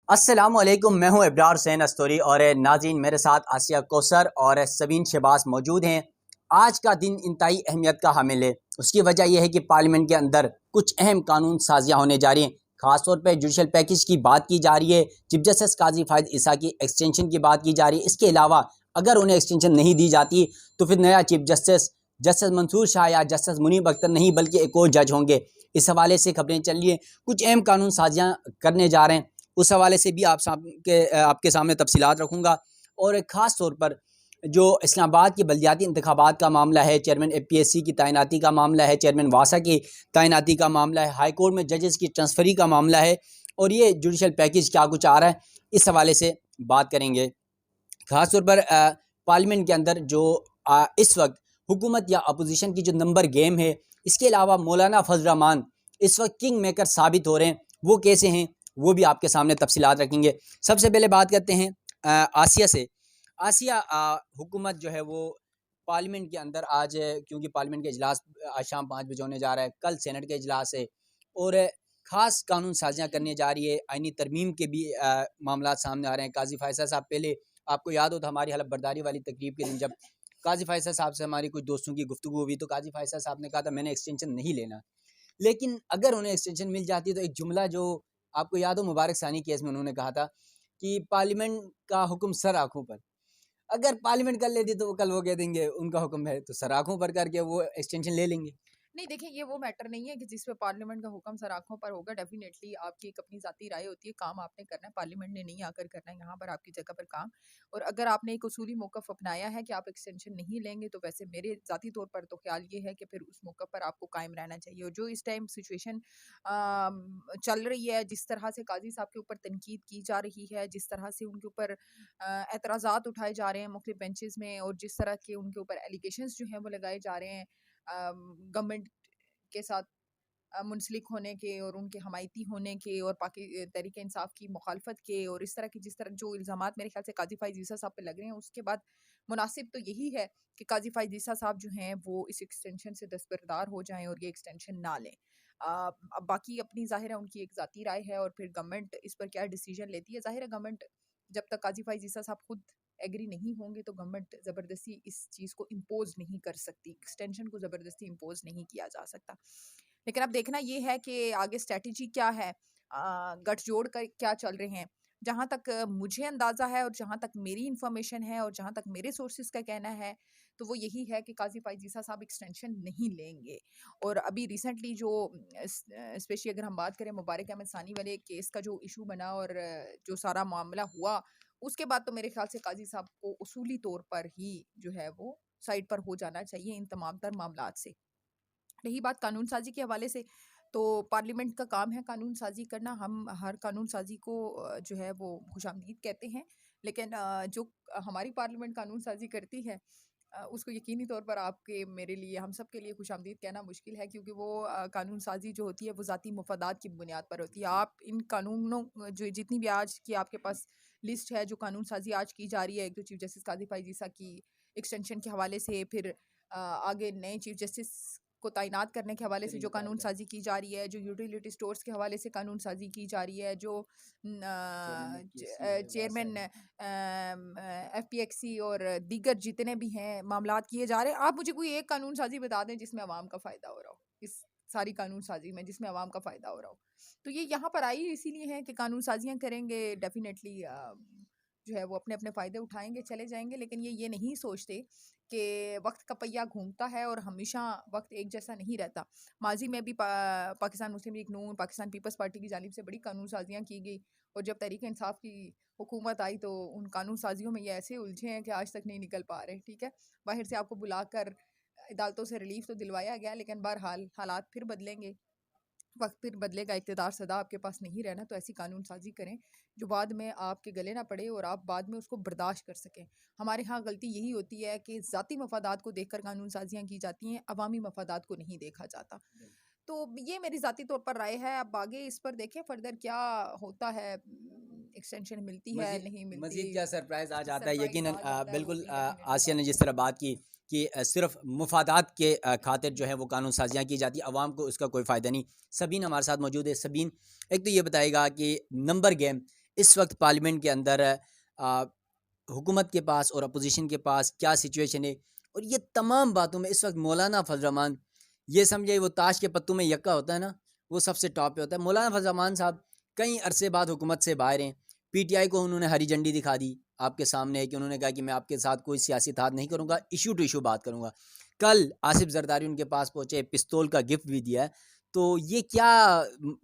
अस्सलामुअलैकुम, मैं हूं इब्रार हुसैन अस्तोरी और नाज़रीन मेरे साथ आसिया कौसर और सबीन शहबाज मौजूद हैं। आज का दिन इंतहाई अहमियत का हामिल है। उसकी वजह यह है कि पार्लियामेंट के अंदर कुछ अहम कानून साजियाँ होने जा रही हैं। ख़ास तौर पर जुडिशल पैकेज की बात की जा रही है। चीफ जस्टिस काजी फायद ईसा की एक्सटेंशन की बात की जा रही है। इसके अलावा अगर उन्हें एक्सटेंशन नहीं दी जाती तो फिर नया chief justice justice Mansoor Shah या जस्टिस मुनीब अख्तर नहीं बल्कि एक और जज होंगे। इस हवाले से खबरें चल रही हैं। कुछ अहम कानून साजियाँ करने जा रहे हैं, उस हवाले से भी आपके सामने तफसीलात रखूँगा। और ख़ास तौर पर जो इस्लामाबाद की बल्दियाती इंतखाबात का मामला है, चेयरमैन APSC की तैनाती का मामला है, चेयरमैन वासा की तैनाती का मामला है, हाई कोर्ट में जजेस की ट्रांसफरी का मामला है और ये जुडिशल पैकेज क्या कुछ आ रहा है, इस हवाले से बात करेंगे। ख़ास तौर पर पार्लियामेंट के अंदर जो इस वक्त हुकूमत या अपोजिशन की जो नंबर गेम है, इसके अलावा मौलाना फजल रहमान इस वक्त किंग मेकर साबित हो रहे हैं। वो कैसे हैं वो भी आपके सामने तफसीलात रखेंगे। सबसे पहले बात करते हैं आसिया से। आसिया, हुकूमत जो है वो पार्लियामेंट के अंदर आज, क्योंकि पार्लियामेंट का इजलास आज शाम 5 बजे होने जा रहा है, कल सेनेट का इजलास है और ख़ास कानून साजियाँ करने जा रही है। आइनी तरमीम के भी मामला सामने आ रहे हैं। काजी फैसल साहब, पहले आपको याद हो तो हमारी हलफ बर्दारी वाली तकरीब के दिन जब काजी फैसल साहब से हमारी कुछ दोस्तों की गुफ्तगू हुई तो काजी फैसल साहब ने कहा था मैंने एक्सटेंशन नहीं लेना, लेकिन अगर उन्हें एक्सटेंशन मिल जाती तो एक जुमला जो आपको याद हो मुबारक सानी केस में उन्होंने कहा था कि पार्लियामेंट का हुक्म सर आंखों पर। अगर पार्लियामेंट कर लेती तो वो कल वो कह देंगे उनका हुक्म है तो सर आंखों पर करके वो एक्सटेंशन ले लेंगे। नहीं, देखिए, ये वो मैटर नहीं है कि जिस पे पार्लियामेंट का हुक्म सर आँखों पर होगा। डेफ़िनेटली आपकी एक अपनी ज़ाती राय होती है, काम आपने करना है, पार्लियामेंट ने नहीं आकर करना है यहाँ पर आपकी जगह पर काम। और अगर आपने एक उसूली मौक़िफ़ अपनाया है कि आप एक्सटेंशन नहीं लेंगे, तो वैसे मेरे ज़ाती तौर पर तो ख़्याल ये है कि फिर उस मौक़िफ़ पर आपको कायम रहना चाहिए। और जो इस टाइम सिचुएशन चल रही है, जिस तरह से काज़ी साहब के ऊपर तनकीद की जा रही है, जिस तरह से उनके ऊपर एतराज़ात उठाए जा रहे हैं मुख्तलिफ़ बेंचेज़ में, और जिस तरह के उनके ऊपर एलिगेशंस जो हैं वो लगाए जा रहे हैं गवर्नमेंट के साथ मुंसलिक होने के और उनके हमायती होने के और तहरीक इंसाफ की मुखालफत के, और इस तरह की जिस तरह जो इल्ज़ामात मेरे ख्याल से काजी फाइज़ ईसा साहब पे लग रहे हैं, उसके बाद मुनासिब तो यही है कि काजी फाइज़ ईसा साहब जो हैं वो इस एक्सटेंशन से दस्तबरदार हो जाएं और ये एक्सटेंशन ना लें। अब बाकी अपनी ज़ाहिर है उनकी एक ज़ाती राय है, और फिर गवर्नमेंट इस पर क्या डिसीजन लेती है। ज़ाहिर है गवर्नमेंट जब तक काजी फाइज़ ईसा साहब खुद एग्री नहीं होंगे तो गवर्नमेंट ज़बरदस्ती इस चीज़ को इम्पोज़ नहीं कर सकती, एक्सटेंशन को ज़बरदस्ती इम्पोज़ नहीं किया जा सकता। लेकिन अब देखना ये है कि आगे स्ट्रैटेजी क्या है, गठजोड़ कर क्या चल रहे हैं। जहाँ तक मुझे अंदाज़ा है और जहाँ तक मेरी इन्फॉर्मेशन है और जहाँ तक मेरे सोर्सेज़ का कहना है, तो वो यही है कि काज़ी फाइज़ ईसा साहब एक्सटेंशन नहीं लेंगे। और अभी रिसेंटली जो स्पेशली अगर हम बात करें मुबारक अहमद सानी वाले केस का जो इशू बना और जो सारा मामला हुआ, उसके बाद तो मेरे ख्याल से काज़ी साहब को उसूली तौर पर ही जो है वो साइड पर हो जाना चाहिए इन तमाम तर मामलात से। रही बात कानून साज़ी के हवाले से, तो पार्लियामेंट का काम है कानून साज़ी करना। हम हर कानून साज़ी को जो है वो खुशामदीद कहते हैं, लेकिन जो हमारी पार्लियामेंट कानून साज़ी करती है, उसको यकीनी तौर पर आपके, मेरे लिए, हम सब के लिए खुशामदीद कहना मुश्किल है, क्योंकि वो कानून साज़ी जो होती है वो ज़ाती मफादात की बुनियाद पर होती है। आप इन कानूनों जो जितनी भी आज की आपके पास लिस्ट है, जो कानून साज़ी आज की जा रही है, एक तो चीफ जस्टिस काज़ी फाइज़ ईसा की एक्सटेंशन के हवाले से, फिर आगे नए चीफ जस्टिस को तैनात करने के हवाले से जो कानून साज़ी की जा रही है, जो यूटिलिटी स्टोर्स के हवाले से कानून साज़ी की जा रही है, जो चेयरमैन FPXC और दीगर जितने भी हैं मामलात किए जा रहे हैं, आप मुझे कोई एक कानून साज़ी बता दें जिसमें अवाम का फ़ायदा हो रहा हो, इस सारी कानून साज़ी में जिसमें अवाम का फ़ायदा हो रहा हो। तो ये यहाँ पर आई इसीलिए है कि कानून साज़ियाँ करेंगे, डेफ़िनेटली जो है वो अपने-अपने फ़ायदे उठाएँगे, चले जाएँगे, लेकिन ये नहीं सोचते कि वक़्त का पहिया घूमता है और हमेशा वक़्त एक जैसा नहीं रहता। माज़ी में भी पाकिस्तान मुस्लिम लीग नून, पाकिस्तान पीपल्स पार्टी की जानिब से बड़ी कानून साज़ियाँ की गई, और जब तहरीक इंसाफ की हुकूमत आई तो उन कानून साज़ियों में ये ऐसे उलझे हैं कि आज तक नहीं निकल पा रहे, ठीक है? बाहर से आपको बुलाकर अदालतों से रिलीफ़ तो दिलवाया गया, लेकिन बहरहाल हालात फिर बदलेंगे। वक़्त फिर बदलेगा, इक़्तिदार सदा आपके पास नहीं रहना, तो ऐसी कानून साज़ी करें जो बाद में आपके गले ना पड़े और आप बाद में उसको बर्दाश्त कर सकें। हमारे यहाँ गलती यही होती है कि ज़ाती मफ़ादात को देखकर कानून साज़ियाँ की जाती हैं, अवामी मफ़ादात को नहीं देखा जाता। तो ये मेरी ज़ाती तौर पर राय है। अब आगे इस पर देखें फ़र्दर क्या होता है, एक्सटेंशन मिलती है, नहीं मिलती, मज़ीद क्या सरप्राइज़ आ जाता है सरप्राइज़ यकीनन। आ जाता है, वो बिल्कुल, भी डेफ़िनेटली आसिया ने जिस पॉसिबल तरह है। बात की कि सिर्फ मुफादात के खातिर जो है वो कानून साजियाँ की जाती है, अवाम को उसका कोई फ़ायदा नहीं। सबीन हमारे साथ मौजूद है। सबीन, एक तो ये बताएगा कि नंबर गेम इस वक्त पार्लियामेंट के अंदर हुकूमत के पास और अपोजिशन के पास क्या सिचुएशन है, और ये तमाम बातों में इस वक्त मौलाना फजल रहमान, ये समझे वो ताश के पत्तों में यक्का होता है ना, वो सबसे टॉप पे होता है। मौलाना फजल रहमान साहब कई अरसे बाद हुकूमत से बाहर हैं। पीटीआई को उन्होंने हरी झंडी दिखा दी, आपके सामने है कि उन्होंने कहा कि मैं आपके साथ कोई सियासी इत्तेहाद नहीं करूँगा, इशू टू इशू बात करूँगा। कल आसिफ जरदारी उनके पास पहुँचे, पिस्तौल का गिफ्ट भी दिया है। तो ये क्या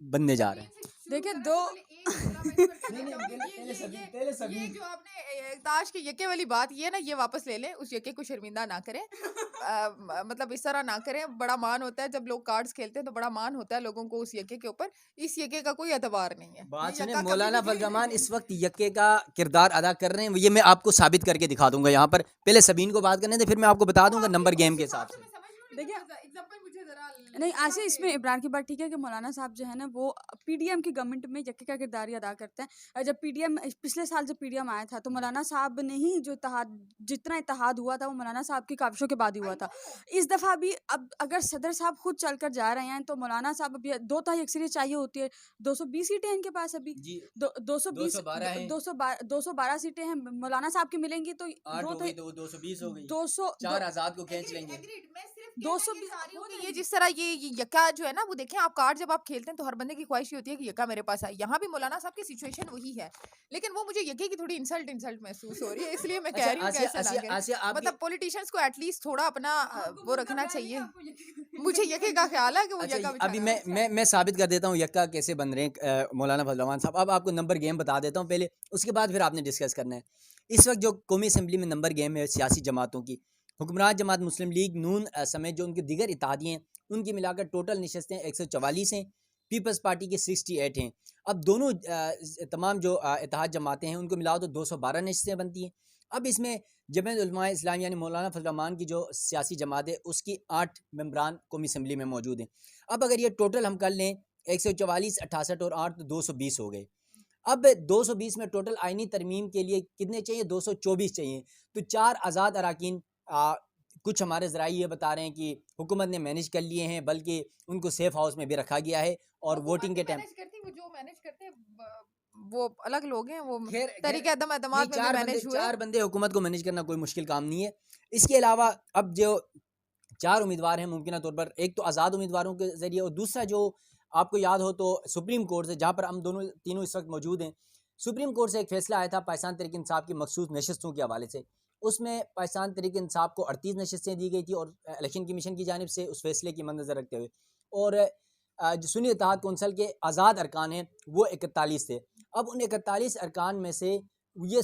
बनने जा रहा है? देखिए दो नहीं नहीं, पहले ये सभी जो आपने ताश के यक्के वाली बात ये ना, ये वापस ले लें, उस यक्के को शर्मिंदा ना करें। मतलब इस तरह ना करें। बड़ा मान होता है जब लोग कार्ड्स खेलते हैं, तो बड़ा मान होता है लोगों को उस यक्के के ऊपर। इस यक्के का कोई एतबार नहीं है। बात ये सुने, यक्का कभी मौलाना भी फजल रहमान इस वक्त यक्के का किरदार अदा कर रहे हैं। ये मैं आपको साबित करके दिखा दूंगा यहाँ पर। पहले सबीन को बात करने दे, फिर मैं आपको बता दूंगा नंबर गेम के हिसाब से। देखिए एग्जांपल मुझे जरा नहीं, ऐसे इसमें इमरान की बात ठीक है कि मौलाना साहब जो है ना वो पीडीएम की गवर्नमेंट में यक्के का किरदार ही अदा करते हैं। जब पीडीएम पिछले साल जब पीडीएम आया था तो मौलाना साहब ने ही जो जितना इत्तेहाद हुआ था वो मौलाना साहब की काविशों के बाद ही हुआ था। इस दफ़ा भी अब अगर सदर साहब खुद चलकर जा रहे हैं तो मौलाना साहब अभी 2 तिहाई अक्सरियत चाहिए होती है। 220 सीटें हैं इनके पास अभी। जी 220 212 हैं। 212 सीटें हैं मौलाना साहब की मिलेंगी तो 8 हो गई तो 220 हो गई, 200 4 आजाद को खींच लेंगे। दो सौ ये जिस तरह ये यक्का जो है ना, वो देखें आप कार्ड जब आप खेलते हैं तो हर बंदे की ख्वाहिश ये होती है कि यक्का मेरे पास आए। यहाँ भी मौलाना साहब की सिचुएशन वही है, लेकिन वो मुझे यक्के की थोड़ी इंसल्ट महसूस हो रही है, इसलिए मैं कह रही हूँ कि ऐसा ना करें। मतलब पॉलिटिशियंस को एटलीस्ट थोड़ा अपना वो रखना चाहिए। मुझे यक्के का ख्याल है कि वो अच्छा, यक्का अभी बिछाना मैं साबित कर देता हूँ यक्का कैसे बन रहे हैं मौलाना फजल रहमान साहब। अब आपको नंबर गेम बता देता हूँ पहले, उसके बाद फिर आपने डिस्कस करना है। इस वक्त जो कौमी असम्बली में नंबर गेम है सियासी जमातों की, हुक्मरान जमात मुस्लिम लीग नून समेत जो उनके दीगर इत्तेहादी हैं, उनकी मिलाकर टोटल नशस्तें 144 हैं। पीपल्स पार्टी की 68 हैं। अब दोनों तमाम जो इत्तेहाद जमातें हैं उनको मिलाओ तो 212 नशस्तें बनती हैं। अब इसमें जमीयत उलमा इस्लाम यानी मौलाना फजल रहमान की जो सियासी जमात है उसकी 8 मेंबरान कौमी असम्बली में मौजूद हैं। अब अगर ये टोटल हम कर लें 144, 68 और 8 तो 220 हो गए। अब 220 में टोटल आइनी तरमीम के लिए कितने चाहिए? 224 चाहिए। तो 4 आज़ाद अराकीन कुछ हमारे ज़राए ये बता रहे हैं कि हुकूमत ने मैनेज कर लिए हैं, बल्कि उनको सेफ हाउस में भी रखा गया है और वोटिंग के टाइम जो मैनेज करते हैं वो अलग लोग हैं। वो खैर तरीके एतमाद में भी मैनेज हुए। 4 बंदे हुकूमत को मैनेज करना कोई मुश्किल काम नहीं है। इसके अलावा अब जो 4 उम्मीदवार हैं मुमकिन तौर पर, एक तो आज़ाद उम्मीदवारों के ज़रिए और दूसरा जो आपको याद हो तो सुप्रीम कोर्ट से, जहाँ पर हम दोनों तीनों इस वक्त मौजूद हैं, सुप्रीम कोर्ट से एक फैसला आया था पाकिस्तान तहरीक इंसाफ की मखसूस नशस्तों के हवाले से। उसमें पाकिस्तान तहरीक इंसाफ को 38 नशस्तें दी गई थी और इलेक्शन कमीशन की जानिब से उस फैसले की मद्देनज़र रखते हुए, और जो सुन्नी इत्तेहाद कौंसल के आज़ाद अरकान हैं वो 41 थे। अब उन 41 अरकान में से ये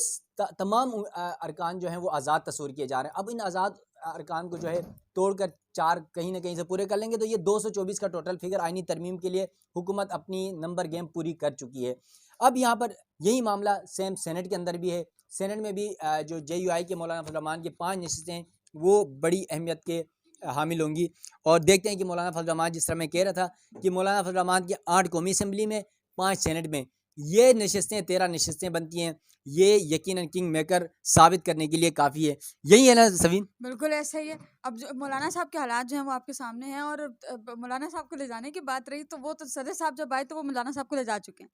तमाम अरकान जो हैं वो आज़ाद तस्वूर किए जा रहे हैं। अब इन आज़ाद अरकान को जो है तोड़कर 4 कहीं ना कहीं से पूरे कर लेंगे तो ये 224 का टोटल फिगर आइनी तरमीम के लिए हुकूमत अपनी नंबर गेम पूरी कर चुकी है। अब यहाँ पर यही मामला सेम सेनेट के अंदर भी है। सेनेट में भी जो JUI के मौलाना फजल रहमान की 5 नशस्तें हैं वो बड़ी अहमियत के हामिल होंगी। और देखते हैं कि मौलाना फजल रहमान, जिस तरह मैं कह रहा था कि मौलाना फजल रहमान की 8 कौमी असम्बली में, 5 सेनेट में, ये नशस्तें 13 नशस्तें बनती हैं। ये यकीनन किंग मेकर साबित करने के लिए काफ़ी है। यही है ना सवीन? बिल्कुल ऐसा ही है। अब जो मौलाना साहब के हालात जो हैं वो आपके सामने हैं, और मौलाना साहब को ले जाने की बात रही तो वो तो सदर साहब जब आए तो वो मौलाना साहब को ले जा चुके हैं।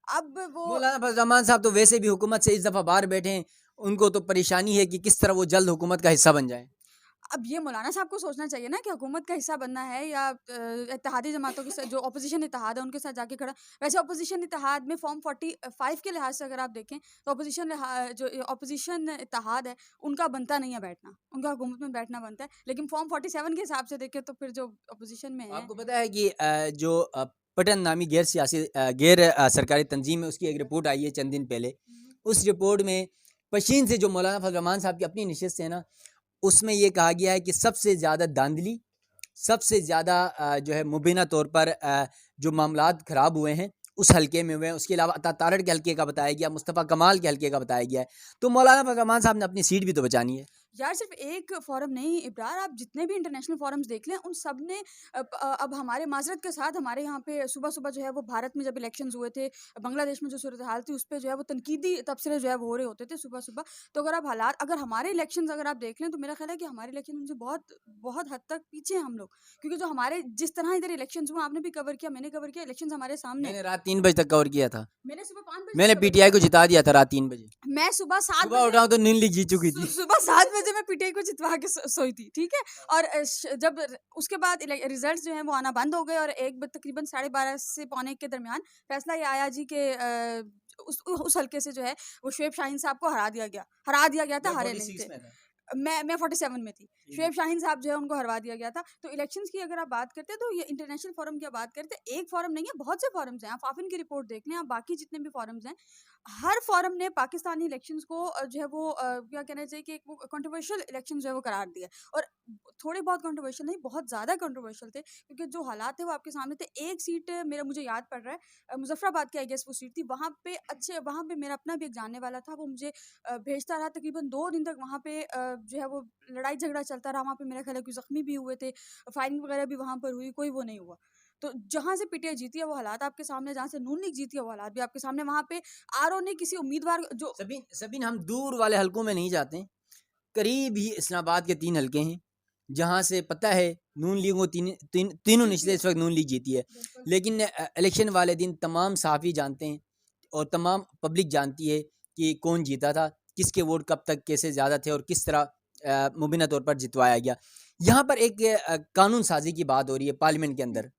अब वो मौलाना फजल रहमान साहब तो वैसे भी हुकूमत से इस दफ़ा बाहर बैठे हैं, उनको तो परेशानी है कि किस तरह वो जल्द हुकूमत का हिस्सा बन जाए। अब ये मौलाना साहब को सोचना चाहिए ना कि हुकूमत का हिस्सा बनना है या इत्तेहादी जमातों के साथ, जो अपोजिशन इत्तेहाद है उनके साथ जाके खड़ा। वैसे अपोजिशन इत्तेहाद में फॉर्म 45 के लिहाज से अगर आप देखें तो जो अपोजिशन इत्तेहाद है उनका बनता नहीं है बैठना, उनका हुकूमत में बैठना बनता है। लेकिन फॉर्म 47 के हिसाब से देखें तो फिर जो अपोजिशन में है। आपको पता है कि जो पटन नामी गैर सियासी गैर सरकारी तंजीम है, उसकी एक रिपोर्ट आई है चंद दिन पहले। उस रिपोर्ट में पशीन से जो मौलाना फजल रहमान साहब की अपनी नशिस्त है ना, उसमें ये कहा गया है कि सबसे ज़्यादा धांधली, सबसे ज़्यादा जो है मुबीना तौर पर जो मामलात ख़राब हुए हैं उस हल्के में हुए हैं। उसके अलावा अता तारड़ के हल्के का बताया गया, मुस्तफ़ा कमाल के हल्के का बताया गया है। तो मौलाना फजल रहमान साहब ने अपनी सीट भी तो बचानी है। यार सिर्फ एक फोरम नहीं इब्रार, आप जितने भी इंटरनेशनल फोरम्स देख लें उन सब ने अब हमारे माजरत के साथ हमारे यहाँ पे सुबह सुबह जो है वो भारत में जब इलेक्शंस हुए थे, बांग्लादेश में जो सूरत हाल थी उस पर जो है वो तनकीदी तबसरे जो है वो हो रहे होते थे सुबह सुबह। तो अगर आप हालात, अगर हमारे इलेक्शंस अगर आप देख लें तो मेरा ख्याल है कि हमारे इलेक्शन उनसे बहुत बहुत हद तक पीछे हैं हम लोग, क्योंकि जो हमारे जिस तरह इधर इलेक्शंस हुए, आपने भी कवर किया, मैंने कवर किया, इलेक्शंस हमारे सामने। मैंने रात 3 बजे तक कवर किया था। मैंने सुबह 5 बजे मैंने cover पीटीआई को किया। जिता दिया था रात 3 बजे। मैं सुबह 7 सुबह बजे उठा तो नींद लीग जीत चुकी थी। सुबह 7 बजे मैं पीटीआई को जितवा के सोई थी, ठीक है। और जब उसके बाद रिजल्ट्स जो हैं वो आना बंद हो गए और तकरीबन 12:30 से पौने 1 के दरमियान फैसला ये आया जी के उस हल्के से जो है वो शुएब शाहीन साहब को हरा दिया गया था, हारे नहीं थे। मैं 47 में थी। शुएब शाहीन साहब जो है उनको हरवा दिया गया था। तो इलेक्शंस की अगर आप बात करते हैं तो ये इंटरनेशनल फोरम की बात करते हैं, एक फोरम नहीं है, बहुत से फोरम्स हैं। आप आफिन की रिपोर्ट देख लें, आप बाकी जितने भी फोरम्स हैं, हर फोरम ने पाकिस्तानी इलेक्शंस को जो है वो क्या कहना चाहिए कि एक वो कंट्रोवर्शियल इलेक्शन जो है वो करार दिया। और थोड़े बहुत कंट्रोवर्शियल नहीं, बहुत ज़्यादा कंट्रोवर्शियल थे, क्योंकि जो हालात थे वो आपके सामने थे। एक सीट मुझे याद पड़ रहा है, मुजफ्फराबाद की आई गेस वो सीट थी, वहाँ पे मेरा अपना भी एक जानने वाला था, वो मुझे भेजता रहा तकरीबन 2 दिन तक। वहाँ पे जो है वो लड़ाई झगड़ा चलता रहा, वहाँ पे मेरा ख्याल है कोई ज़ख्मी भी हुए थे, फायरिंग वगैरह भी वहाँ पर हुई, कोई वो नहीं हुआ। तो जहाँ से पीटीआई जीती है वो हालात आपके सामने, जहाँ से नून लीग जीती है वो हालात भी आपके सामने। वहाँ पे आरओ ने किसी उम्मीदवार जो सबीन हम दूर वाले हलकों में नहीं जाते, करीब ही इस्लामाबाद के 3 हलके हैं जहाँ से पता है नून लीग को तीनों निचले इस वक्त नून लीग जीती है। लेकिन इलेक्शन वाले दिन तमाम सहाफ़ी जानते हैं और तमाम पब्लिक जानती है कि कौन जीता था, किसके वोट कब तक कैसे ज़्यादा थे और किस तरह मुबीना तौर पर जितवाया गया। यहाँ पर एक कानून साजी की बात हो रही है पार्लियामेंट के अंदर।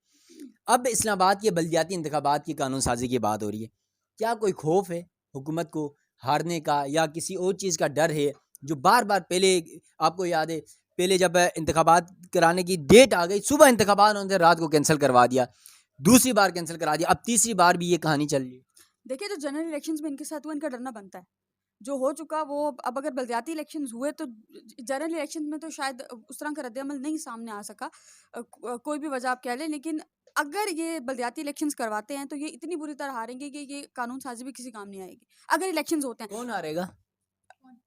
अब इस्लामाबाद के बल्दियाती इंतखाबात की कानून साजी की बात हो रही है। क्या कोई खौफ है हुकूमत को हारने का या किसी और चीज़ का डर है? जो बार बार पहले आपको याद है, पहले जब इंतखाबात कराने की डेट आ गई, सुबह इंतखाबात उन्होंने रात को कैंसिल करवा दिया, दूसरी बार कैंसिल करा दिया, अब तीसरी बार भी ये कहानी चल रही है। देखिए, जो जनरल इलेक्शंस में इनके साथ हुआ, इनका डरना बनता है। जो हो चुका वो, अब अगर बल्दियाती इलेक्शंस हुए तो जनरल इलेक्शन में तो शायद उस तरह का रद्द-ए-अमल नहीं सामने आ सका, कोई भी वजह आप कह लें। लेकिन अगर ये बल्दियाती इलेक्शंस करवाते हैं तो ये इतनी बुरी तरह हारेंगे कि ये कानून साजी भी किसी काम नहीं आएगी अगर इलेक्शंस होते हैं। कौन हारेगा?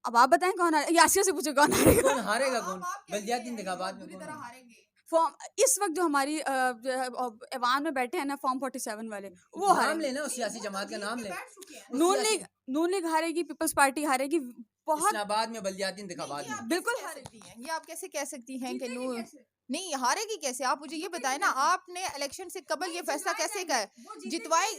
अब आप बताएं कौन हारेगा, या आसिया से पूछे कौन हारेगा? कौन हारेगा? कौन बल्दियाती इंतखाबात में कौन हारेगा? फॉर्म इस वक्त जो हमारी ऐवान में बैठे हैं ना, फॉर्म 47 वाले, वो नाम हारेंगे। लेना, उस सियासी जमात का नाम ले। नून लीग हारेगी, पीपल्स पार्टी हारेगी, बहुत इस्लामाबाद में बल्दियाती इंतखाबात में बिल्कुल कह हारेगी। सकती हैं, ये आप कैसे कह सकती हैं कि जीतेगी नून कैसे? नहीं हारेगी कैसे? आप मुझे ये बताएं ना, आपने इलेक्शन से कबल ये फैसला कैसे किया?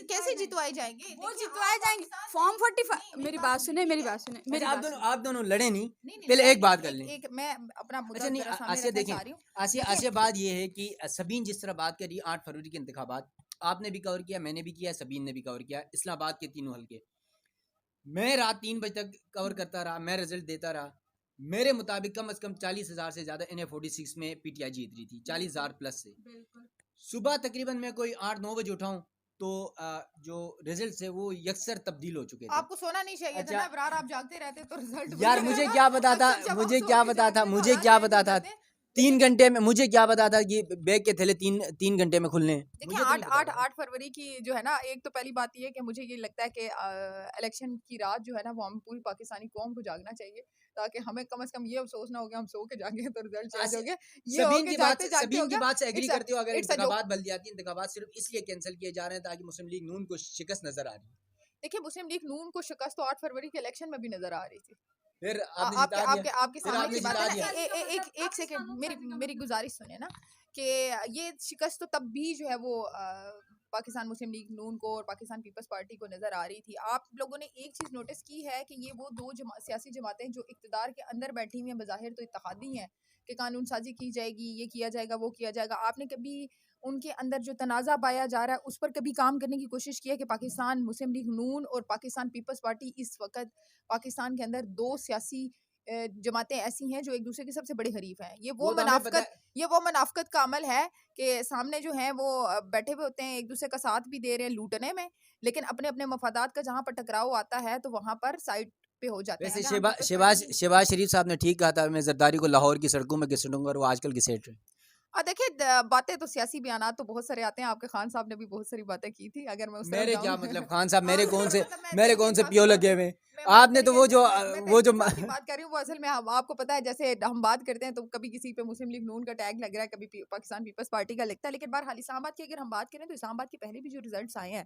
कैसे जितवाए जाएंगे? वो जितवाए जाएंगे। फॉर्म 45 मेरी बात सुने, मेरी बात सुने, मेरी अच्छा, बात आप दोनों लड़े नहीं, नहीं पहले मैं एक बात कर लें। एक मैं अपना मुद्दा अच्छा नहीं, जरा सामने आसिया रखना देखें, चाह रही हूँ। आसिया बात ये है कि सबीन जिस तरह बात करी 8 फरवरी के इंतखाबात, आपने भी कवर किया, मैंने भी किया, सबीन ने भी कवर किया, इस्लामाबाद के तीनों हलके। मैं रात 3 बजे तक कवर करता रहा, मैं रिजल्ट देता रहा। मेरे मुताबिक कम से कम 40,000 से ज़्यादा NA46 में पीटीआई जीत रही थी, 40,000 प्लस से। सुबह तकरीबन मैं कोई 8-9 बजे उठाऊं तो जो रिजल्ट है वो यकसर तब्दील हो चुके थे। आपको सोना नहीं चाहिए था ना अबरार, आप जागते रहते तो रिजल्ट यार मुझे क्या पता था, मुझे क्या पता था 3 घंटे में, मुझे क्या पता था कि बैग के थैले 3 घंटे में खुलने। देखिए 8 फरवरी की जो है ना, एक तो पहली बात ये है कि मुझे ये लगता है कि इलेक्शन की रात जो है ना वो हम पूरी पाकिस्तानी कौम को जागना चाहिए, ताकि हमें कम से कम ये अफसोस ना हो गया हम सो के जागे तो रिजल्ट चेंज हो गया। ये सबीन की बात से एग्री एक करते हो? अगर एक सजो- इंतखाबात बल्दियाती इंतखाबात सिर्फ इसलिए कैंसिल किए जा रहे हैं ताकि मुस्लिम लीग नून को शिकस्त नजर आ रही है। देखिए मुस्लिम लीग नून को शिकस्त तो 8 फरवरी के इलेक्शन में भी नजर आ रही थी। फिर आपके फिर सामने आपने की बात जिता है दिया। ना, एक सेकंड मेरी गुजारिश सुने ना, कि ये शिकस्त तो तब भी जो है वो पाकिस्तान मुस्लिम लीग नून को और पाकिस्तान पीपल्स पार्टी को नजर आ रही थी। आप लोगों ने एक चीज नोटिस की है कि ये वो दो सियासी जमातें जो इक्तदार के अंदर बैठी हुई हैं, बज़ाहिर तो इत्तेहादी हैं कि कानून साजी की जाएगी, ये किया जाएगा, वो किया जाएगा। आपने कभी उनके अंदर जो तनाज़ा पाया जा रहा है उस पर कभी काम करने की कोशिश की है कि पाकिस्तान मुस्लिम लीग नून और पाकिस्तान पीपल्स पार्टी इस वक्त पाकिस्तान के अंदर दो सियासी जमातें ऐसी हैं जो एक दूसरे के सबसे बड़े हरीफ हैं? ये वो मनाफकत का अमल है कि सामने जो है वो बैठे हुए होते हैं, एक दूसरे का साथ भी दे रहे हैं लूटने में, लेकिन अपने अपने मफादात का जहाँ पर टकराव आता है तो वहाँ पर साइड पे हो जाते हैं। वैसे शहबाज शरीफ साहब ने ठीक कहा था, मैं जरदारी को लाहौर की सड़कों में घसीटूंगा, और वो आजकल घसीट रहे। देखिए बातें तो सियासी बयानात तो बहुत सारे आते हैं, आपके खान साहब ने भी बहुत सारी बातें की थी। अगर मैं मेरे क्या मतलब खान साहब, मेरे कौन से मैं पियो लगे हुए, आपने तो वो जो की बात कर रही हूँ वो असल में आपको पता है जैसे हम बात करते हैं तो कभी किसी पे मुस्लिम लीग नून का टैग लग रहा है, कभी पाकिस्तान पीपल्स पार्टी का लगता है, लेकिन बहरहाल इस्लामाबाद की अगर हम बात करें तो इस्लामाबाद के पहले भी जो रिजल्ट्स आए हैं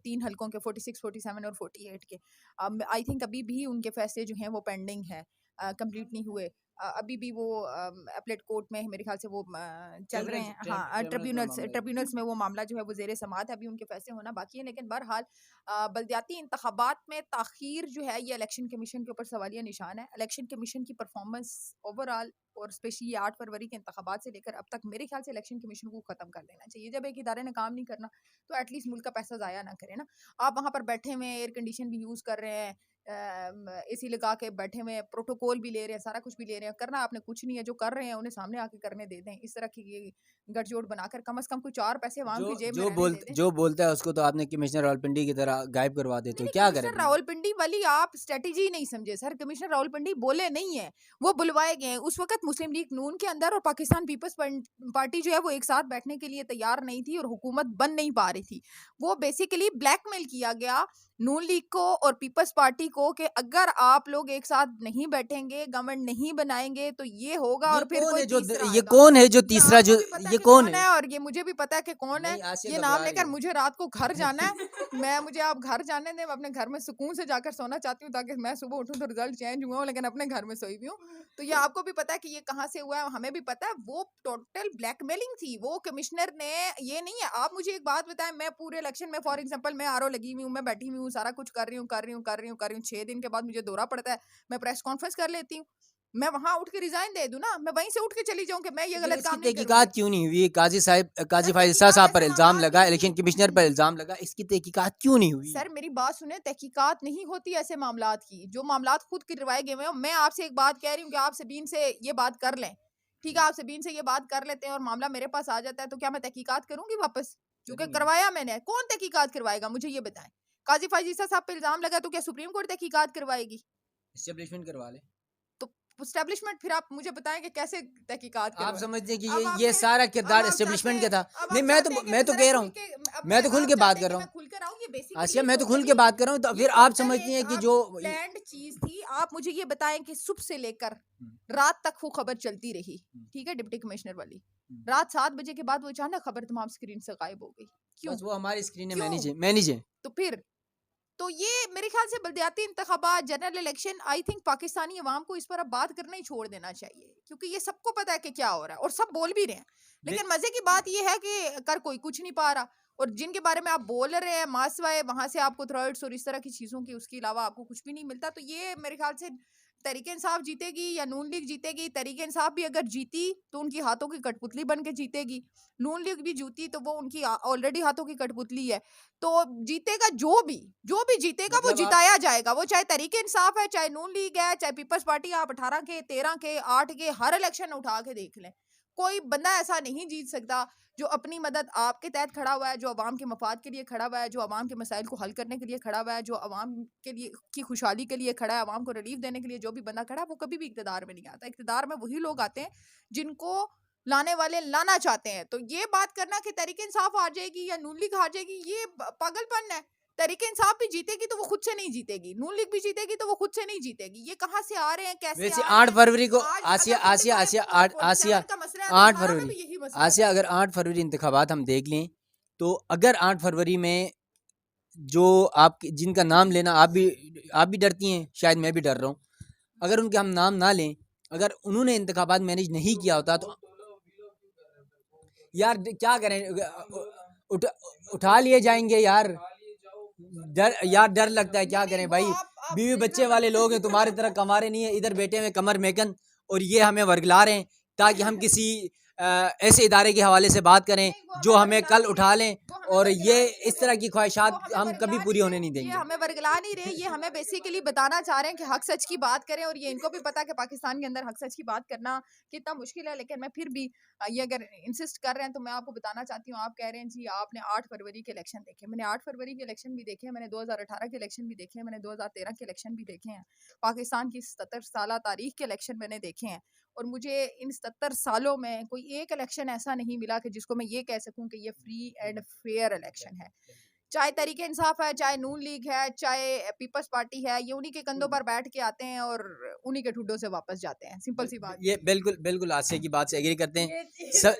3 हलकों के 46, 47 और 48 के, आई थिंक अभी भी उनके फैसले जो हैं वो पेंडिंग है, कंप्लीट नहीं हुए। अभी भी वो अपलेट कोर्ट में मेरे ख्याल से वो चल रहे हैं, हाँ ट्रिब्यूनल्स में वो मामला जो है वो ज़ेर समाअत है, अभी उनके फैसले होना बाकी है। लेकिन बहरहाल बल्दियाती इंतखाबात में ताख़ीर जो है ये इलेक्शन कमीशन के ऊपर सवालिया निशान है। इलेक्शन कमीशन की परफॉर्मेंस ओवरऑल और स्पेशली 8 फरवरी के इंतखाबात से लेकर अब तक मेरे ख्याल से इलेक्शन कमीशन को ख़त्म कर देना चाहिए। जब एक इदारे ने काम नहीं करना तो एटलीस्ट मुल्क का पैसा ज़ाया ना करे ना। आप वहाँ पर बैठे हुए एयर कंडीशन भी यूज़ कर रहे हैं, एसी लगा के बैठे हुए हैं, प्रोटोकॉल भी ले रहे हैं, सारा कुछ भी ले रहे हैं, करना आपने कुछ नहीं है। जो कर रहे हैं उन्हें सामने आके करने दे दें। इस तरह की गठजोड़ बनाकर कम से कम कोई 4 पैसे अवाम की जेब में रहने दे दें। जो बोलता है उसको तो आपने कमिश्नर रावलपिंडी की तरह गायब करवा देते हो, क्या करें? कमिश्नर रावलपिंडी वाली आप स्ट्रेटेजी नहीं समझे सर। कमिश्नर रावलपिंडी बोले नहीं है, वो बुलवाए गए हैं। उस वक्त मुस्लिम लीग नून के अंदर और पाकिस्तान पीपल्स पार्टी जो है वो एक साथ बैठने के लिए तैयार नहीं थी और हुकूमत बन नहीं पा रही थी। वो बेसिकली ब्लैकमेल किया गया नून लीग को और पीपल्स पार्टी को कि अगर आप लोग एक साथ नहीं बैठेंगे, गवर्नमेंट नहीं बनाएंगे तो ये होगा। और फिर कोई तीसरा ये कौन है जो तीसरा जो ये कौन है? और ये मुझे भी पता है कि कौन है। ये नाम लेकर मुझे रात को घर जाना है। मुझे आप घर जाने दें, अपने घर में सुकून से जाकर सोना चाहती हूँ ताकि मैं सुबह उठूं तो रिजल्ट चेंज हुआ हो, लेकिन अपने घर में सोई भी हूँ। तो ये आपको भी पता है कि ये कहाँ से हुआ है, हमें भी पता है। वो टोटल ब्लैकमेलिंग थी। वो कमिश्नर ने ये नहीं है। आप मुझे एक बात बताएं, मैं पूरे इलेक्शन में फॉर एग्जांपल मैं आरओ लगी हुई हूँ, मैं बैठी हुई हूँ, सारा कुछ कर रही हूँ। 6 दिन के बाद मुझे दौरा पड़ता है, मैं प्रेस कॉन्फ्रेंस कर लेती हूँ। मैं वहां उठ के रिजाइन दे दूं ना, मैं वहीं से उठ के चली जाऊं कि मैं ये गलत काम नहीं करूंगी। तहकीकात क्यों नहीं हुई? काजी फायज़ साहब पर इल्जाम लगा, इलेक्शन कमिश्नर पर इल्जाम लगा, इसकी तहकीकात क्यों नहीं हुई? सर मेरी बात सुने, तहकीकात नहीं होती ऐसे मामलात की। जो मामलात खुद करवाए गए हैं, मैं आपसे एक बात कह रही हूँ कि आप सबीन से ये बात कर लें, ठीक है? आप सबीन से ये बात कर लेते हैं और मामला मेरे पास आ जाता है तो क्या मैं तहकीकात करूंगी वापस? क्योंकि करवाया मैंने। कौन तहकीकात करवाएगा, मुझे ये बताएं। काजी फायज़ साहब पे इल्जाम लगा तो क्या सुप्रीम कोर्ट तहकीकात करवाएगी? एस्टेब्लिशमेंट करवा ले। एस्टेब्लिशमेंट फिर आप मुझे बताएं कि कैसे तहकीकात आप समझते हैं कि अब ये सारा किरदार एस्टेब्लिशमेंट का था? नहीं, मैं तो कह रहा हूँ, मैं तो खुल के बात कर रहा हूँ आसिया, मैं तो खुल के बात कर रहा हूँ। तो फिर आप समझती हैं कि जो प्लान्ड चीज थी। आप मुझे ये बताएं कि सुबह से लेकर रात तक वो खबर चलती रही, ठीक है, डिप्टी कमिश्नर वाली। रात 7 बजे के बाद वो अचानक खबर तमाम स्क्रीन से गायब हो गई। क्यों? वो हमारी स्क्रीन मैनेज है। तो फिर तो ये मेरे ख्याल से बल्दियाती इंतखाबात, general election, I think Pakistani अवाम को इस पर अब बात करना ही छोड़ देना चाहिए, क्योंकि ये सबको पता है कि क्या हो रहा है और सब बोल भी रहे हैं। लेकिन मजे की बात ये है कि कर कोई कुछ नहीं पा रहा। और जिनके बारे में आप बोल रहे हैं मासवाए, वहां से आपको थ्रेड्स और इस तरह की चीजों की, उसके अलावा आपको कुछ भी नहीं मिलता। तो ये मेरे ख्याल से तहरीक इंसाफ जीतेगी या नून लीग जीतेगी। तहरीक इंसाफ भी अगर जीती तो उनकी हाथों की कठपुतली बन के जीतेगी। नून लीग भी जीती तो वो उनकी ऑलरेडी हाथों की कठपुतली है। तो जीतेगा जो भी जीतेगा वो जिताया जाएगा। वो चाहे तहरीक इंसाफ है, चाहे नून लीग है, चाहे पीपल्स पार्टी। आप 18 के, 13 के, 8 के हर इलेक्शन उठा के देख लें, कोई बंदा ऐसा नहीं जीत सकता जो अपनी मदद आपके तहत खड़ा हुआ है, जो अवाम के मफाद के लिए खड़ा हुआ है, जो अवाम के मसाइल को हल करने के लिए खड़ा हुआ है, जो अवाम के लिए की खुशहाली के लिए खड़ा है, अवाम को रिलीफ देने के लिए जो भी बंदा खड़ा है, वो कभी भी इक़्तिदार में नहीं आता। इक़्तिदार में वही लोग आते हैं जिनको लाने वाले लाना चाहते हैं। तो ये बात करना कि तहरीक इंसाफ हार जाएगी या नून लीग हार जाएगी, ये पागलपन है। तहरीक इंसाफ भी जीतेगी तो वो खुद से नहीं जीतेगी, नून लीग भी जीतेगी तो वो खुद से नहीं जीतेगी। ये कहाँ से आ रहे हैं, कैसे वैसे आ रहे 8 हैं? फरवरी को आज आसिया अगर आसिया 45 आसिया और 8 47 का मसला है तो हमारा भी फरवरी यही मसला है। आसिया, अगर 8 फरवरी इंतखाबात हम देख लें तो अगर 8 फरवरी में जो आप जिनका नाम लेना आप भी डरती हैं, शायद मैं भी डर रहा हूँ, अगर उनके हम नाम ना लें, अगर उन्होंने इंतखाबात मैनेज नहीं किया होता तो यार क्या करें, उठा लिए जाएंगे यार। डर लगता है, क्या करें भाई। बीवी बच्चे वाले लोग हैं, तुम्हारी तरह कमारे नहीं है, इधर बैठे हुए कमर मेकन, और ये हमें वर्गला रहे हैं ताकि हम किसी ऐसे इदारे के हवाले से बात करें जो हमें कल उठा लें, और ये इस तरह की ख्वाहिशात हम कभी पूरी होने नहीं देंगे। ये हमें वर्गला नहीं रहे, ये हमें बेसिकली बताना चाह रहे हैं कि हक सच की बात करें। और ये इनको भी पता है कि पाकिस्तान के अंदर हक सच की बात करना कितना मुश्किल है। लेकिन मैं फिर भी ये अगर इंसिस्ट कर रहे हैं तो मैं आपको बताना चाहती हूँ। आप कह रहे हैं जी आपने 8 फरवरी के इलेक्शन देखे। मैंने 8 फरवरी के इलेक्शन भी देखे हैं, मैंने 2018 के इलेक्शन भी देखे हैं, मैंने 2013 के इलेक्शन भी देखे हैं, पाकिस्तान की 77 साल तारीख के इलेक्शन मैंने देखे हैं। और मुझे इन 77 सालों में कोई एक इलेक्शन ऐसा नहीं मिला कि जिसको मैं ये कह सकूं कि ये फ्री एंड फेयर इलेक्शन है। चाहे तरीके इंसाफ है, चाहे नून लीग है, चाहे पीपल्स पार्टी है, ये उन्हीं के कंधों पर बैठ के आते हैं और उन्हीं के ठुड्डों से वापस जाते हैं। सिंपल सी बात। ये बिल्कुल बिल्कुल आसिया की बात से एग्री करते हैं।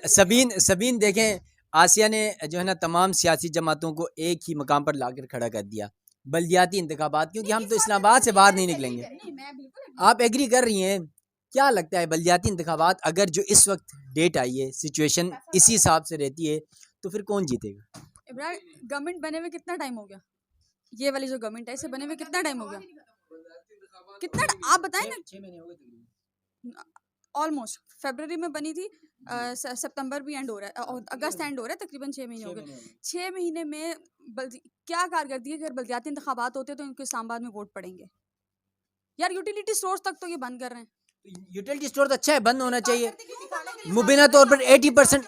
सबीन सबीन देखें, आसिया ने जो है ना तमाम सियासी जमातों को एक ही मकाम पर लाकर खड़ा कर दिया, बल्दियाती इंतखाबात, क्योंकि हम तो इस्लामाबाद से बाहर नहीं निकलेंगे। नहीं, मैं बिल्कुल आप एग्री कर रही हैं? क्या लगता है बल्दियाती इंतखाबात अगर जो इस वक्त डेट आई है, सिचुएशन इसी हिसाब से रहती है, तो फिर कौन जीतेगा? इमरान, गवर्नमेंट बने हुए कितना टाइम हो गया? ये वाली जो गवर्नमेंट है इसे बने हुए कितना टाइम हो गया? आप बताएं ना। 6 महीने हो गए तकरीबन। ऑलमोस्ट फरवरी में बनी थी, सितंबर भी एंड हो रहा है, अगस्त एंड हो रहा है, तकरीबन 6 महीने हो गए। 6 महीने में क्या कारकर्दगी है? अगर बल्दियाती इंतखाबात होते तो इनको इस्लामाबाद में वोट पड़ेंगे यार। यूटिलिटी स्टोर्स तक तो ये बंद कर रहे हैं। यूटिलिटी स्टोर तो अच्छा है, बंद होना चाहिए। मुबीना तौर पर 80%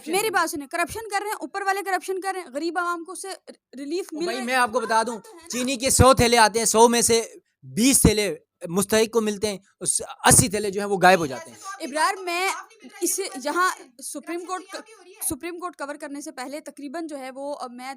मेरी बात सुने, करप्शन कर रहे हैं, ऊपर वाले करप्शन कर रहे हैं, गरीब आवाम को उससे रिलीफ मिल भाई रहा है। मैं आपको बता दूं, चीनी के 100 थैले आते हैं, 100 में से 20 थैले मुस्तहिक को मिलते हैं, उस 80 थैले जो है वो गायब हो जाते हैं। इब्रार, मैं इसे यहाँ सुप्रीम कोर्ट कवर करने से पहले तकरीबन जो है वो मैं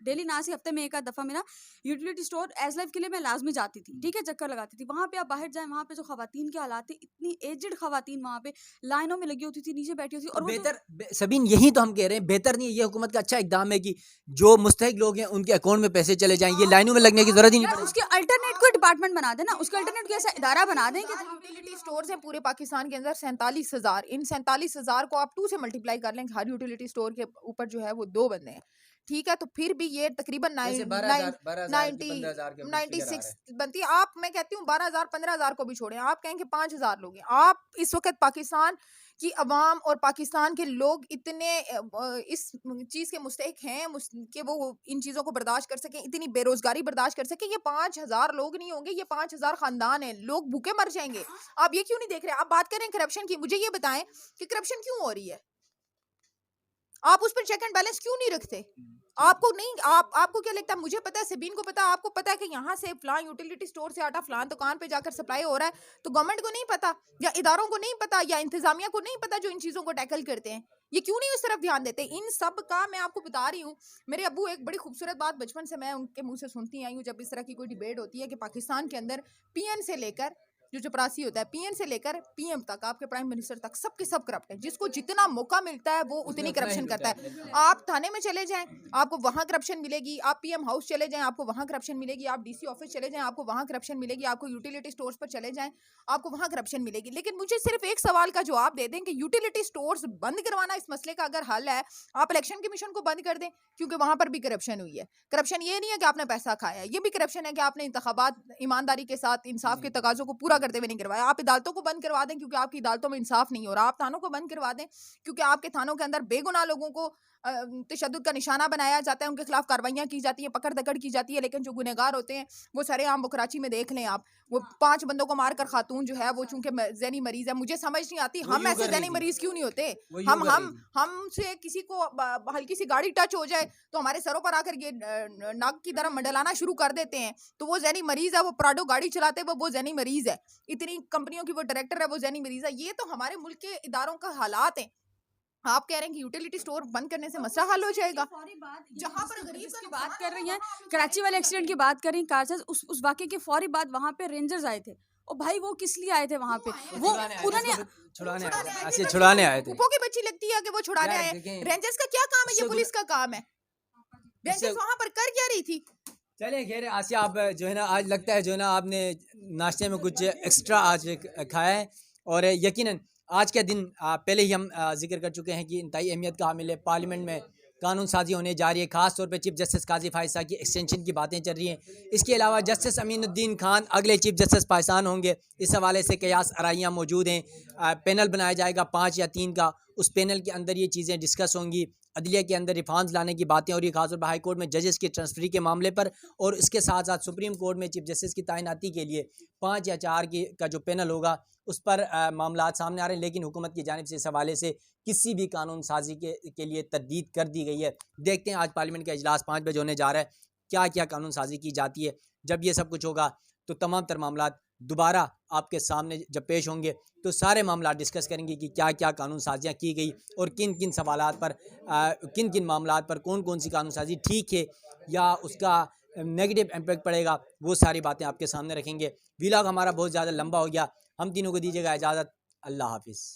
डेली ना से हफ्ते में एक आध दफ़ा मेरा यूटिलिटी स्टोर एज लाइफ के लिए मैं लाजमी जाती थी, ठीक है, चक्कर लगाती थी। वहाँ पे आप बाहर जाएं, वहाँ पे जो खवातीन के हालात थे, इतनी एजड खवातीन वहाँ पे लाइनों में लगी होती थी, नीचे बैठी होती थी। और सबीन यही तो हम कह रहे हैं, बेहतर नहीं है ये हुकूमत का अच्छा इकदाम है कि जो मुस्तहिक लोग हैं उनके अकाउंट में पैसे चले जाएं, ये लाइनों में लगने की जरूरत ही नहीं पड़ेगी। उसके अल्टरनेट कोई डिपार्टमेंट बना देना, उसके अल्टरनेट कोई ऐसा इदारा बना दें कि यूटिलिटी स्टोर्स हैं पूरे पाकिस्तान के अंदर 47,000। इन 47,000 को आप 2 से मल्टीप्लाई कर लें, हर यूटिलिटी स्टोर के ऊपर जो है वो 2 बंदे हैं, ठीक है, तो फिर भी ये तकरीबन 96 बनती है। आप, मैं कहती हूँ 12,000 15,000 को भी छोड़ें, आप कहें कि 5,000 लोग हैं। आप इस वक्त पाकिस्तान की अवाम और पाकिस्तान के लोग इतने इस चीज़ के मुस्तहिक हैं कि वो इन चीज़ों को बर्दाश्त कर सकें, इतनी बेरोजगारी बर्दाश्त कर सकें। ये 5,000 लोग नहीं होंगे, ये 5,000 खानदान हैं, लोग भूखे मर जाएंगे। आप ये क्यों नहीं देख रहे? आप बात करें करप्शन की, मुझे ये बताएं कि करप्शन क्यों हो रही है? आप उस पर चेक एंड बैलेंस क्यों नहीं रखते? आपको नहीं, आपको क्या लगता है? मुझे पता है, सबीन को पता है, आपको पता है कि यहाँ से फलां यूटिलिटी स्टोर से आटा फलां दुकान पे जाकर सप्लाई हो रहा है, तो गवर्नमेंट को नहीं पता, या इदारों को नहीं पता, या इंतजामिया को नहीं पता जो इन चीजों को टैकल करते हैं? ये क्यों नहीं उस तरफ ध्यान देते? इन सब का मैं आपको बता रही हूँ। मेरे अब्बू एक बड़ी खूबसूरत बात बचपन से मैं उनके मुंह से सुनती आई हूँ, जब इस तरह की कोई डिबेट होती है कि पाकिस्तान के अंदर पीएन से लेकर जो चपरासी होता है, पीएन से लेकर पीएम तक, आपके प्राइम मिनिस्टर तक, सबके सब करप्ट है। जिसको जितना मौका मिलता है वो उतनी करप्शन करता है। आप थाने में चले जाएं, आपको वहां करप्शन मिलेगी। आप पीएम हाउस चले जाएं, आपको वहां करप्शन मिलेगी। आप डीसी ऑफिस चले जाएं, आपको वहां करप्शन मिलेगी। आपको यूटिलिटी स्टोर्स पर चले जाएं, आपको वहां करप्शन मिलेगी। लेकिन मुझे सिर्फ एक सवाल का जवाब दे दें कि यूटिलिटी स्टोर्स बंद करवाना इस मसले का अगर हल है, आप इलेक्शन कमीशन को बंद कर दें, क्योंकि वहां पर भी करप्शन हुई है। करप्शन ये नहीं है कि आपने पैसा खाया, ये भी करप्शन है कि आपने इंतखाबात ईमानदारी के साथ इंसाफ के तकाजों को पूरा करते हुए नहीं करवाया। आप अदालतों को बंद करवा दें क्योंकि आपकी अदालतों में इंसाफ नहीं हो रहा। आप थानों को बंद करवा दें क्योंकि आपके थानों के अंदर बेगुनाह लोगों को तशद्दुद का निशाना बनाया जाता है, उनके खिलाफ कार्रवाइयां की जाती है, पकड़ दकड़ की जाती है। लेकिन जो गुनहगार होते हैं वो सरेआम, वो कराची में देख लें आप, वो 5 बंदों को मारकर खातून जो है वो चूंकि जहनी मरीज है, मुझे समझ नहीं आती हम ऐसे जहनी मरीज क्यों नहीं होते? हमसे किसी को हल्की सी गाड़ी टच हो जाए तो हमारे सरों पर आकर ये नाक की तरह मंडलाना शुरू कर देते हैं, तो वो जहनी मरीज है। वो प्राडो गाड़ी चलाते हैं, वो जहनी मरीज है। इतनी कंपनियों की वो डायरेक्टर है, वो जहनी मरीज है। ये तो हमारे मुल्क के इदारों का हालात है। आप कह रहे हैं कि यूटिलिटी स्टोर बंद करने से मसला हल हो जाएगा? जहां पर गरीब की बात कर रही हैं, कराची वाले एक्सीडेंट की बात कर रही हैं, कार से उस वाकये के फौरी बाद वहाँ पे रेंजर्स आए थे। और भाई वो किस लिए आए थे वहाँ पे? वो उन्होंने छुड़ाने आए थे। की बच्ची लगती है कि वो छुड़ाने आए। रेंजर्स का क्या काम है? ये पुलिस का काम है। रेंजर्स वहाँ पर कर क्या रही थी? चलिए खैर, आसिया आप जो है ना, आज लगता है जो है ना आपने नाश्ते में कुछ एक्स्ट्रा आज खाया है, और यकीनन आज के दिन पहले ही हम जिक्र कर चुके हैं कि इंतहाई अहमियत का हामिल है। पार्लियामेंट में कानून साजी होने जा रही है, ख़ास तौर पे चीफ जस्टिस काजी फायसा की एक्सटेंशन की बातें चल रही हैं। इसके अलावा जस्टिस अमीनुद्दीन खान अगले चीफ जस्टिस पाकिस्तान होंगे, इस हवाले से कयास आराइयाँ मौजूद हैं। पैनल बनाया जाएगा 5 या 3 का, उस पैनल के अंदर ये चीज़ें डिस्कस होंगी। अदलिया के अंदर रिफॉर्म्स लाने की बातें हो रही है, खासतौर पर हाई कोर्ट में जजेस की ट्रांसफरी के मामले पर, और इसके साथ साथ सुप्रीम कोर्ट में चीफ जस्टिस की तैनाती के लिए 5 या 4 का जो पैनल होगा उस पर मामला सामने आ रहे हैं। लेकिन हुकूमत की जानिब से इस हवाले से किसी भी कानून साजी के लिए तरदीद कर दी गई है। देखते हैं आज पार्लियामेंट का इजलास 5 बजे होने जा रहा है, क्या क्या कानून साजी की जाती है। जब ये सब कुछ होगा तो तमाम तर मामला दोबारा आपके सामने जब पेश होंगे तो सारे मामला डिस्कस करेंगे कि क्या क्या कानून साजियाँ की गई और किन किन सवालात पर किन किन मामलात पर कौन कौन सी कानून साजी ठीक है या उसका नेगेटिव इम्पैक्ट पड़ेगा, वो सारी बातें आपके सामने रखेंगे। व्लॉग हमारा बहुत ज़्यादा लंबा हो गया, हम तीनों को दीजिएगा इजाज़त। अल्लाह हाफिज़।